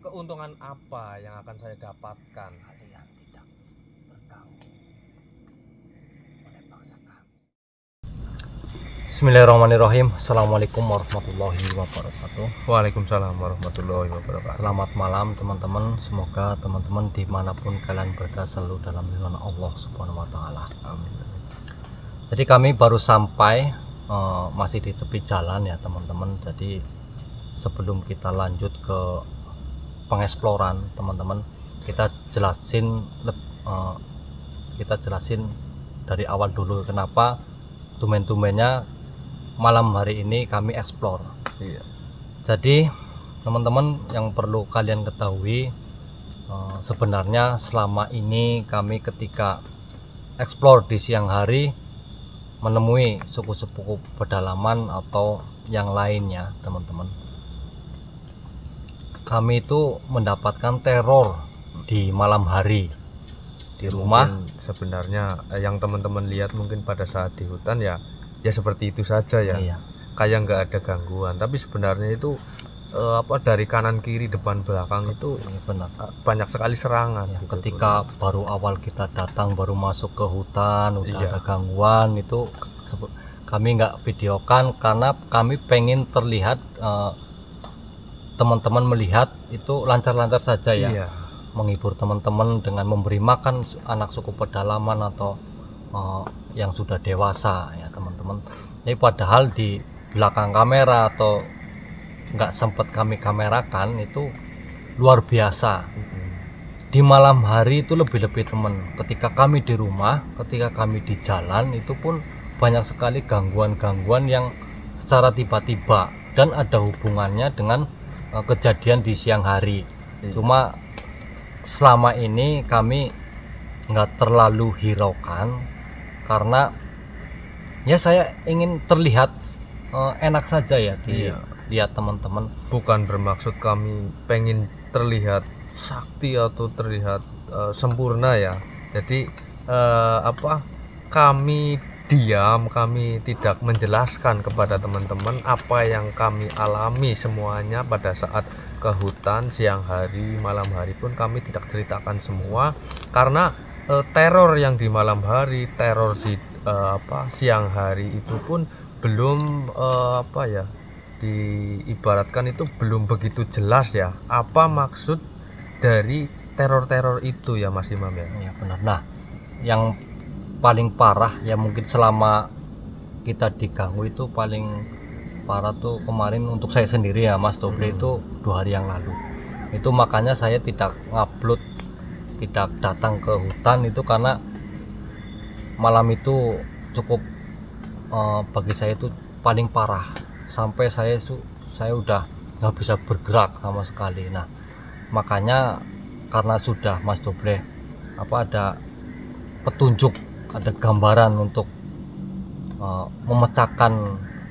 keuntungan apa yang akan saya dapatkan? Kalian tidak berganggu oleh bangsa kami. Bismillahirrahmanirrahim. Assalamualaikum warahmatullahi wabarakatuh. Waalaikumsalam warahmatullahi wabarakatuh. Selamat malam teman-teman. Semoga teman-teman dimanapun kalian berada selalu dalam lindungan Allah Subhanahu Wa Taala. Amin. Jadi kami baru sampai, masih di tepi jalan ya teman-teman. Jadi sebelum kita lanjut ke pengeksploran teman-teman, kita jelasin dari awal dulu kenapa tumen-tumennya malam hari ini kami eksplor. Iya. Jadi teman-teman yang perlu kalian ketahui, sebenarnya selama ini kami ketika eksplor di siang hari menemui suku-suku pedalaman atau yang lainnya teman-teman, kami itu mendapatkan teror di malam hari di rumah. Mungkin sebenarnya yang teman-teman lihat mungkin pada saat di hutan ya seperti itu saja ya. Iya. Kayak nggak ada gangguan, tapi sebenarnya itu dari kanan kiri depan belakang itu Benar. banyak sekali serangan Ya, gitu. ketika baru awal kita datang, baru masuk ke hutan udah Iya. ada gangguan itu, kami nggak videokan karena kami pengen terlihat, teman-teman melihat itu lancar-lancar saja ya. Iya. Menghibur teman-teman dengan memberi makan anak suku pedalaman atau yang sudah dewasa ya teman-teman. Ini padahal di belakang kamera atau nggak sempat kami kamerakan itu luar biasa. Di malam hari itu lebih-lebih teman. Ketika kami di rumah, ketika kami di jalan itu pun banyak sekali gangguan-gangguan yang secara tiba-tiba dan ada hubungannya dengan kejadian di siang hari. Iya. Cuma selama ini kami nggak terlalu hiraukan karena ya saya ingin terlihat enak saja ya dilihat teman-teman. Bukan bermaksud kami pengen terlihat sakti atau terlihat sempurna ya. Jadi kami diam, kami tidak menjelaskan kepada teman-teman apa yang kami alami semuanya pada saat ke hutan siang hari, malam hari pun kami tidak ceritakan semua karena teror yang di malam hari, teror di siang hari itu pun belum diibaratkan itu belum begitu jelas ya apa maksud dari teror-teror itu ya Mas Imam ya. Ya benar. Nah, yang paling parah ya mungkin selama kita diganggu itu paling parah tuh kemarin untuk saya sendiri ya Mas Doble, itu 2 hari yang lalu. Itu makanya saya tidak ngupload, tidak datang ke hutan itu karena malam itu cukup bagi saya itu paling parah. Sampai saya udah nggak bisa bergerak sama sekali. Nah, makanya karena sudah Mas Doble ada petunjuk, ada gambaran untuk memecahkan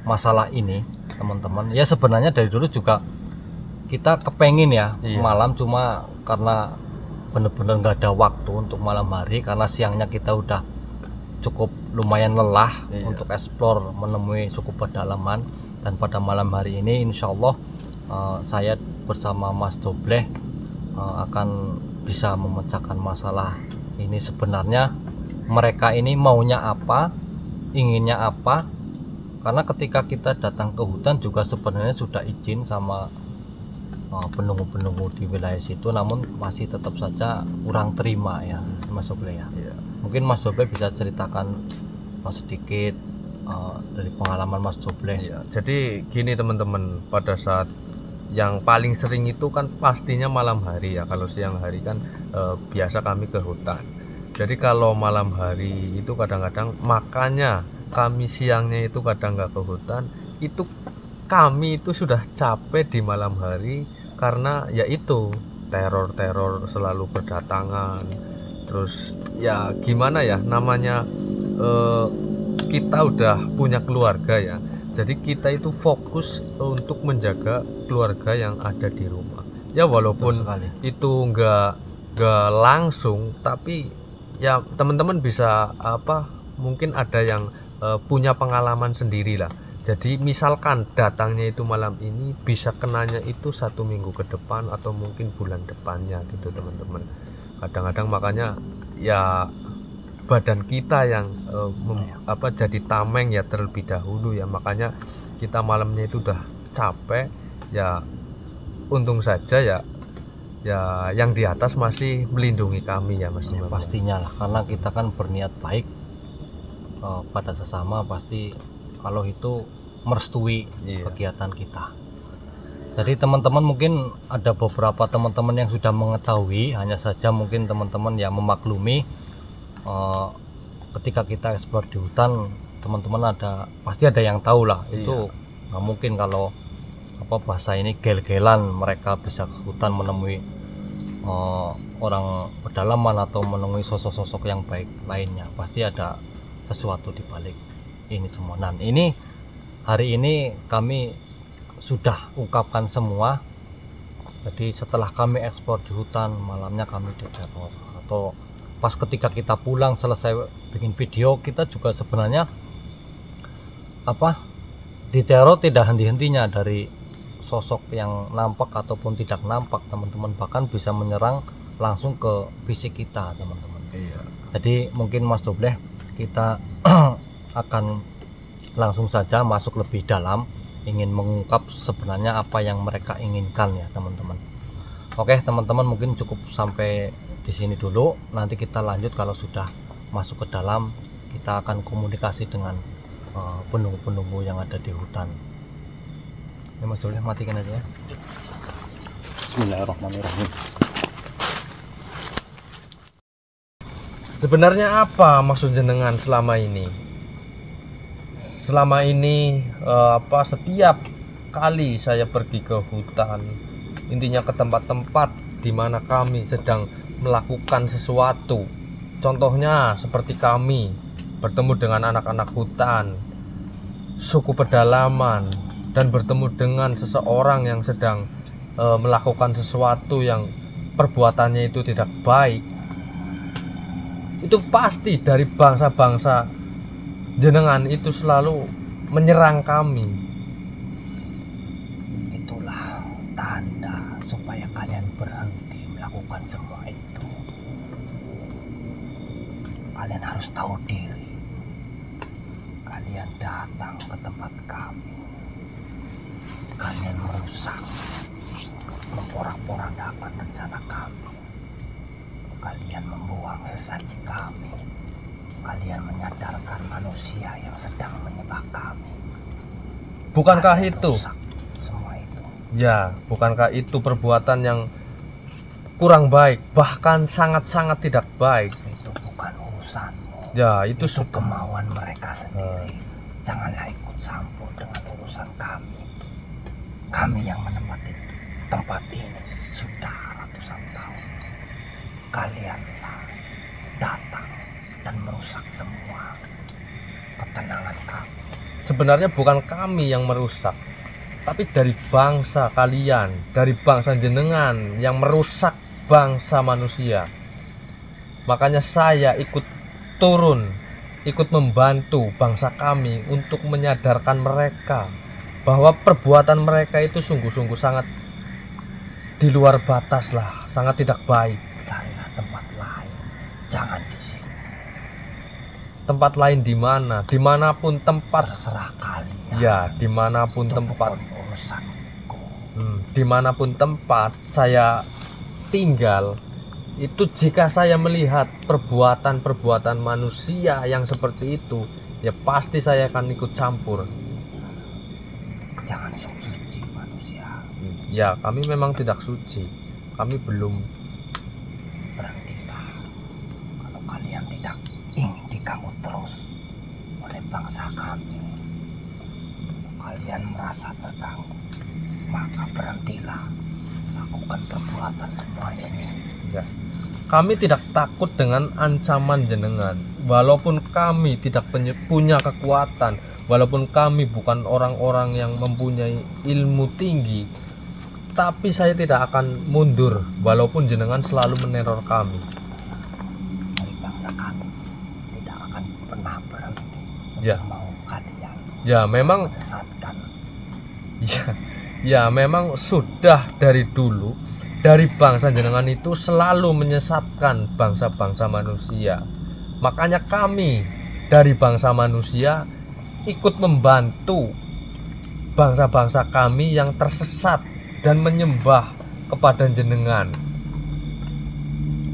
masalah ini teman-teman. Ya sebenarnya dari dulu juga kita kepengin ya. Iya. Malam, cuma karena bener-bener nggak ada waktu untuk malam hari karena siangnya kita udah cukup lumayan lelah. Iya. Untuk eksplor menemui suku pedalaman. Dan pada malam hari ini insya Allah saya bersama Mas Doble akan bisa memecahkan masalah ini. Sebenarnya mereka ini maunya apa, inginnya apa, karena ketika kita datang ke hutan juga sebenarnya sudah izin sama penunggu-penunggu di wilayah situ, namun masih tetap saja kurang terima ya Mas Doble ya. Iya. Mungkin Mas Doble bisa ceritakan sedikit dari pengalaman Mas Doble. Iya, jadi gini teman-teman, pada saat yang paling sering itu kan pastinya malam hari ya. Kalau siang hari kan biasa kami ke hutan. Jadi kalau malam hari itu kadang-kadang, makanya kami siangnya itu kadang nggak ke hutan. Itu kami itu sudah capek di malam hari karena yaitu teror-teror selalu berdatangan. Terus ya gimana ya namanya, kita udah punya keluarga ya, jadi kita itu fokus untuk menjaga keluarga yang ada di rumah ya, walaupun itu nggak langsung, tapi ya teman-teman bisa mungkin ada yang punya pengalaman sendiri lah. Jadi misalkan datangnya itu malam ini, bisa kenanya itu 1 minggu ke depan atau mungkin bulan depannya gitu teman-teman. Kadang-kadang makanya ya badan kita yang jadi tameng ya terlebih dahulu ya, makanya kita malamnya itu udah capek ya. Untung saja ya yang di atas masih melindungi kami ya Mas Imam. Pastinya lah, karena kita kan berniat baik pada sesama, pasti kalau itu merestui kegiatan kita. Jadi teman-teman mungkin ada beberapa teman-teman yang sudah mengetahui, hanya saja mungkin teman-teman yang memaklumi ketika kita eksplor di hutan, teman-teman pasti ada yang tahu lah. Itu nggak mungkin kalau bahasa ini gel-gelan mereka bisa ke hutan menemui orang pedalaman atau menemui sosok-sosok yang baik lainnya. Pasti ada sesuatu di balik ini semua. Dan ini hari ini kami sudah ungkapkan semua. Jadi setelah kami eksplor di hutan, malamnya kami diteror, atau pas ketika kita pulang selesai bikin video, kita juga sebenarnya diteror tidak henti-hentinya dari sosok yang nampak ataupun tidak nampak teman-teman, bahkan bisa menyerang langsung ke fisik kita teman-teman. Jadi mungkin Mas Dobleh kita akan langsung saja masuk lebih dalam, ingin mengungkap sebenarnya apa yang mereka inginkan ya teman-teman. Oke teman-teman, mungkin cukup sampai di sini dulu. Nanti kita lanjut kalau sudah masuk ke dalam, kita akan komunikasi dengan penunggu-penunggu yang ada di hutan. Ya Mas Dobleh, matikan aja ya. Bismillahirrahmanirrahim. Sebenarnya apa maksud jenengan selama ini? Selama ini setiap kali saya pergi ke hutan, intinya ke tempat-tempat di mana kami sedang melakukan sesuatu. Contohnya seperti kami bertemu dengan anak-anak hutan, suku pedalaman, dan bertemu dengan seseorang yang sedang melakukan sesuatu yang perbuatannya itu tidak baik. Itu pasti dari bangsa-bangsa jenengan itu selalu menyerang kami. Itulah tanda supaya kalian berhenti melakukan semua itu. Kalian harus tahu diri. Kalian datang ke tempat kami, kalian merusak, memporak-porandakan rencana kami. Kalian membuang sesaji kami. Kalian menyadarkan manusia yang sedang menyembah kami. Bukankah Kalian itu? rusak semua itu. Ya, bukankah itu perbuatan yang kurang baik, bahkan sangat-sangat tidak baik? Itu bukan urusanmu. Ya, itu Itu kemauan mereka sendiri. Janganlah ikut campur dengan urusan kami. Kami yang menempati tempat ini sudah ratusan tahun. Kalianlah datang dan merusak semua ketenangan kami. sebenarnya bukan kami yang merusak, tapi dari bangsa kalian, dari bangsa jenengan yang merusak bangsa manusia. Makanya saya ikut turun, ikut membantu bangsa kami untuk menyadarkan mereka bahwa perbuatan mereka itu sungguh-sungguh sangat di luar batas lah, sangat tidak baik. Carilah tempat lain, jangan di sini. Tempat lain di mana? Dimanapun tempat. Terserah kalian. Ya, dimanapun Itu tempat. bukan urusanku. Dimanapun tempat saya tinggal, itu jika saya melihat perbuatan-perbuatan manusia yang seperti itu, ya pasti saya akan ikut campur. Jangan sok-suci manusia. Ya, kami memang tidak suci. Kami belum. Berhentilah. Kalau kalian tidak ingin diganggu terus oleh bangsa kami, kalian merasa terganggu, maka berhentilah lakukan perbuatan semua ini. Ya. Kami tidak takut dengan ancaman jenengan, walaupun kami tidak punya kekuatan, walaupun kami bukan orang-orang yang mempunyai ilmu tinggi, tapi saya tidak akan mundur walaupun jenengan selalu meneror kami. Dari bangsa kami tidak akan pernah berhenti Ya. untuk mau kalian. Ya memang menyesatkan. ya, ya memang sudah dari dulu dari bangsa jenengan itu selalu menyesatkan bangsa-bangsa manusia. Makanya kami dari bangsa manusia ikut membantu bangsa-bangsa kami yang tersesat dan menyembah kepada jenengan.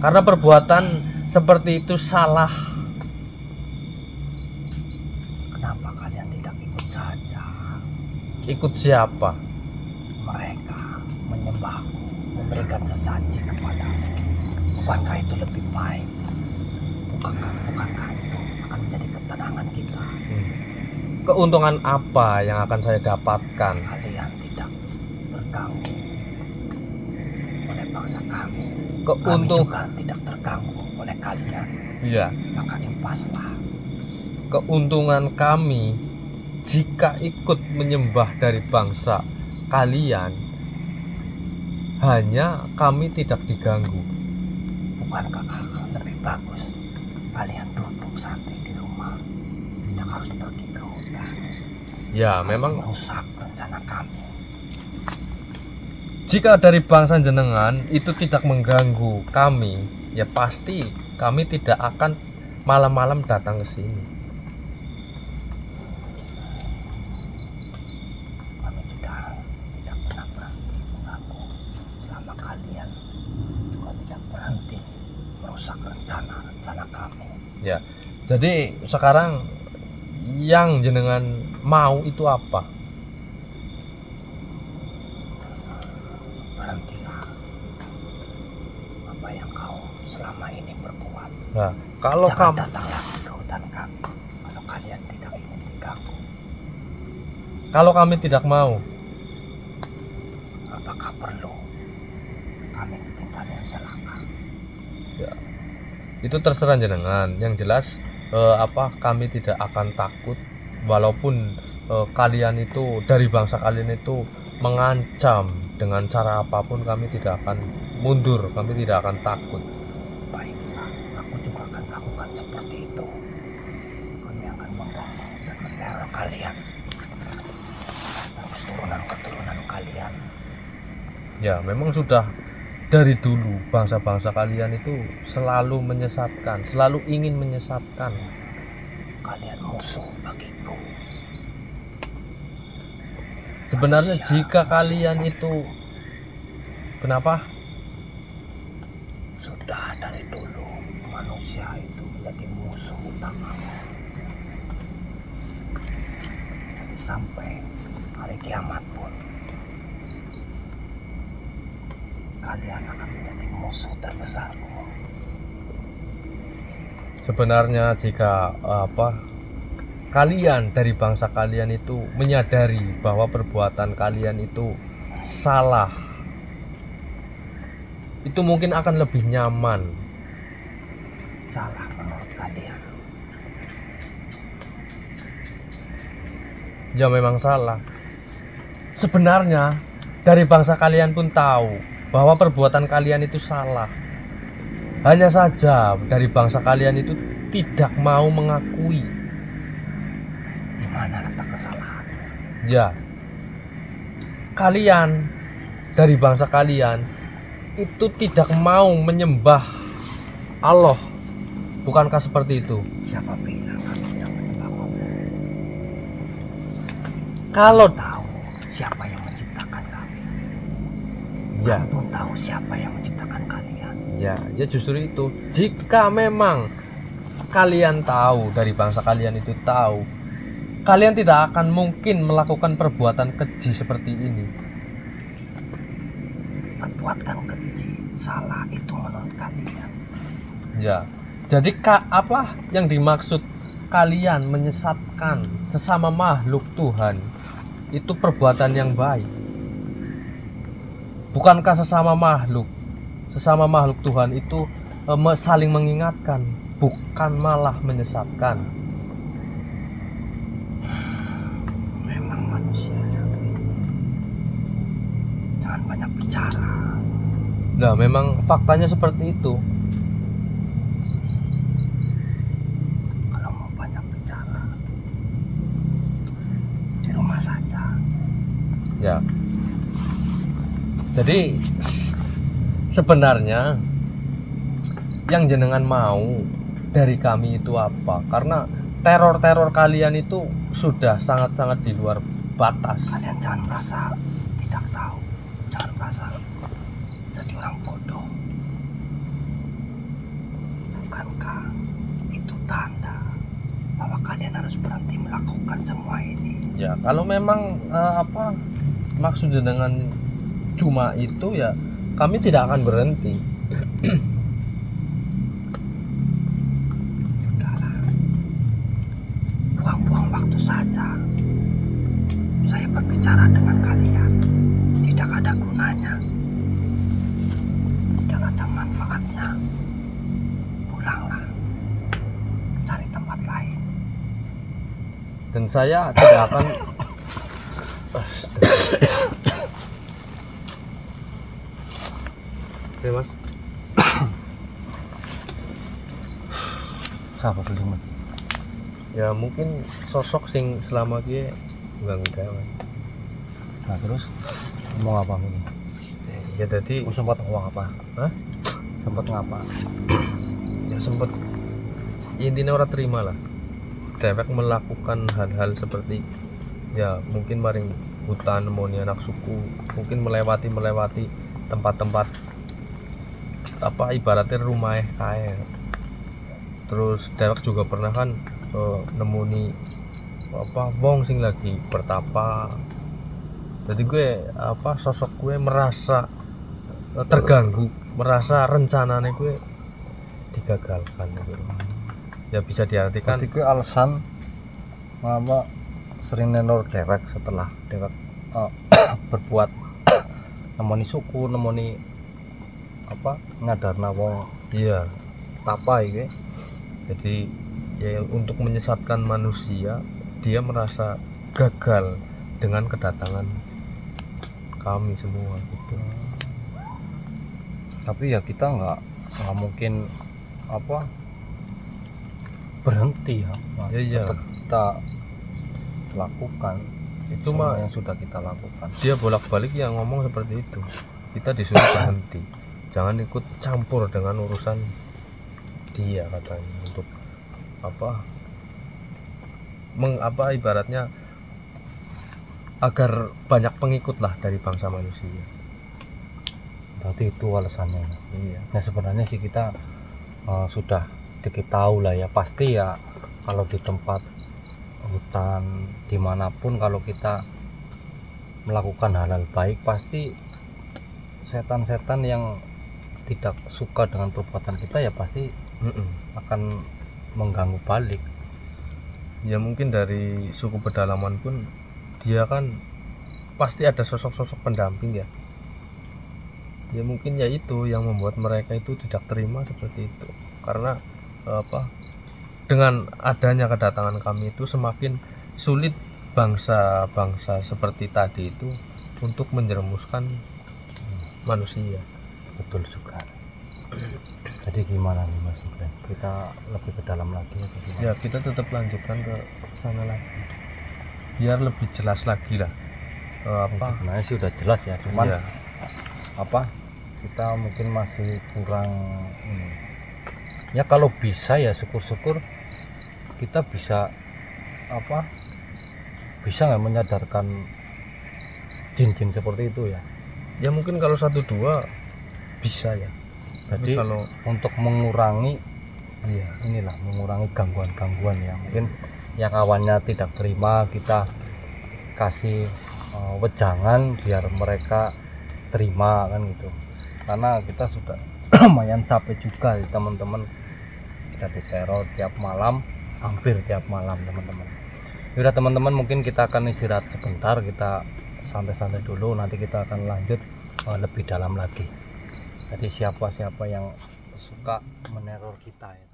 Karena perbuatan seperti itu salah. Kenapa kalian tidak ikut saja? Ikut siapa? Mereka menyembahku, memberikan sesaji kepadamu. Bukankah itu lebih baik? Bukankah itu akan menjadi ketenangan kita? Keuntungan apa yang akan saya dapatkan? Kalian tidak terganggu oleh bangsa kami. Kami Keuntung juga tidak terganggu oleh kalian. ya, Maka impaslah. keuntungan kami jika ikut menyembah dari bangsa kalian hanya kami tidak diganggu. Bukankah lebih bagus kalian duduk santai di rumah, tidak harus pergi ke hutan, Ya memang merusak rencana kami? jika dari bangsa jenengan itu tidak mengganggu kami, ya pasti kami tidak akan malam-malam datang ke sini. Kami juga tidak pernah berhenti mengganggu selama kalian juga tidak berhenti merusak rencana kami. Ya, jadi sekarang yang jenengan mau itu apa? Berhentilah apa yang kau selama ini berbuat. Nah, kalau Jangan kamu datang lagi ke hutan kami kalau kalian tidak ingin diganggu. kalau kami tidak mau, Apakah perlu kami bikin kalian celaka? ya, itu terserah jenengan. Yang jelas kami tidak akan takut walaupun kalian itu dari bangsa kalian itu mengancam dengan cara apapun, kami tidak akan mundur, kami tidak akan takut. Baiklah, aku juga akan lakukan seperti itu. Kami akan membangun dan meneror kalian dan keturunan-keturunan kalian. Ya memang sudah dari dulu bangsa-bangsa kalian itu selalu menyesatkan, selalu ingin menyesatkan. Kalian musuh bagiku. Sebenarnya jika kalian itu kenapa? Sudah dari dulu manusia itu menjadi musuh utama. Jadi sampai hari kiamat pun kalian akan menjadi musuh terbesarku. Sebenarnya jika kalian dari bangsa kalian itu menyadari bahwa perbuatan kalian itu salah, itu mungkin akan lebih nyaman. Salah menurut kalian? Ya memang salah. Sebenarnya dari bangsa kalian pun tahu bahwa perbuatan kalian itu salah. Hanya saja dari bangsa kalian itu tidak mau mengakui. Di mana letak kesalahannya? Ya, kalian dari bangsa kalian itu tidak mau menyembah Allah. Bukankah seperti itu? Siapa bilang kami tidak menyembah Allah? Kalau Tahu siapa yang menciptakan kami? ya, Kamu pun tahu siapa yang menciptakan kalian? ya justru itu. Jika memang kalian tahu, dari bangsa kalian itu tahu, kalian tidak akan mungkin melakukan perbuatan keji seperti ini. Perbuatan keji, salah itu menurut kalian? Ya, jadi apa yang dimaksud kalian menyesatkan sesama makhluk Tuhan itu perbuatan yang baik? Bukankah sesama makhluk Tuhan itu saling mengingatkan, bukan malah menyesatkan? Memang manusia satu ini jangan banyak bicara. Nah, memang faktanya seperti itu. Kalau mau banyak bicara, Jadi sebenarnya yang jenengan mau dari kami itu apa? Karena teror-teror kalian itu sudah sangat-sangat di luar batas. Kalian jangan merasa tidak tahu, jangan merasa jadi orang bodoh. Bukankah itu tanda bahwa kalian harus berhenti melakukan semua ini? Ya, kalau memang maksud jenengan cuma itu, ya kami tidak akan berhenti. Sudahlah, buang-buang waktu saja. Saya berbicara dengan kalian tidak ada gunanya, tidak ada manfaatnya. Pulanglah, cari tempat lain. Dan saya tidak akan Oke, Mas. Siapa dulu Mas? Ya mungkin sosok sing selama dia ganggu dewan. Nah terus mau apa ini? Ya tadi Sempat uang apa? Hah? Sempat ngapa? ya sempet intinya orang terima lah. Dewek melakukan hal-hal seperti ya mungkin maring hutan nemoni anak suku, mungkin melewati tempat-tempat apa ibaratnya rumah kayak. Terus dewek juga pernah kan nemuni wong sing lagi bertapa. Jadi gue sosok gue merasa terganggu, merasa rencananya gue digagalkan gitu. Ya bisa diartikan Berarti gue alasan apa sering nenor dewek setelah dewek berbuat nemoni suku, nemoni apa ngadarna wong iya. tapa iki. Jadi ya untuk menyesatkan manusia, dia merasa gagal dengan kedatangan kami semua gitu. Tapi ya kita nggak mungkin apa berhenti ya. Nah, Ya, iya. tetap kita lakukan Itu semua mah yang sudah kita lakukan. dia bolak-balik yang ngomong seperti itu. Kita disuruh berhenti, jangan ikut campur dengan urusan dia katanya, untuk ibaratnya agar banyak pengikut lah dari bangsa manusia. Berarti itu alasannya. Iya. Nah sebenarnya sih kita sudah dikit tahu lah ya, pasti ya kalau di tempat hutan dimanapun kalau kita melakukan hal-hal baik pasti setan-setan yang tidak suka dengan perbuatan kita ya pasti akan mengganggu balik. Ya mungkin dari suku pedalaman pun dia kan pasti ada sosok-sosok pendamping ya. Ya mungkin ya itu yang membuat mereka itu tidak terima seperti itu. Karena dengan adanya kedatangan kami itu semakin sulit bangsa-bangsa seperti tadi itu untuk menjerumuskan manusia. Betul juga. Jadi gimana nih Mas Ibrahim? Kita lebih ke dalam lagi atau gimana? Ya kita tetap lanjutkan ke sana lagi biar lebih jelas lagi lah. Sebenarnya sih udah jelas ya, cuman Iya. kita mungkin masih kurang ini. Ya kalau bisa ya syukur-syukur kita bisa bisa nggak menyadarkan jin-jin seperti itu ya. Ya mungkin kalau 1-2 bisa ya. Jadi kalau untuk mengurangi iya mengurangi gangguan-gangguan ya, mungkin yang awalnya tidak terima kita kasih wejangan biar mereka terima kan gitu, karena kita sudah lumayan capek juga ya, teman-teman. Kita diteror tiap malam, hampir tiap malam teman-teman. Yaudah teman-teman, mungkin kita akan istirahat sebentar, kita santai-santai dulu, nanti kita akan lanjut lebih dalam lagi. Jadi siapa-siapa yang suka meneror kita ya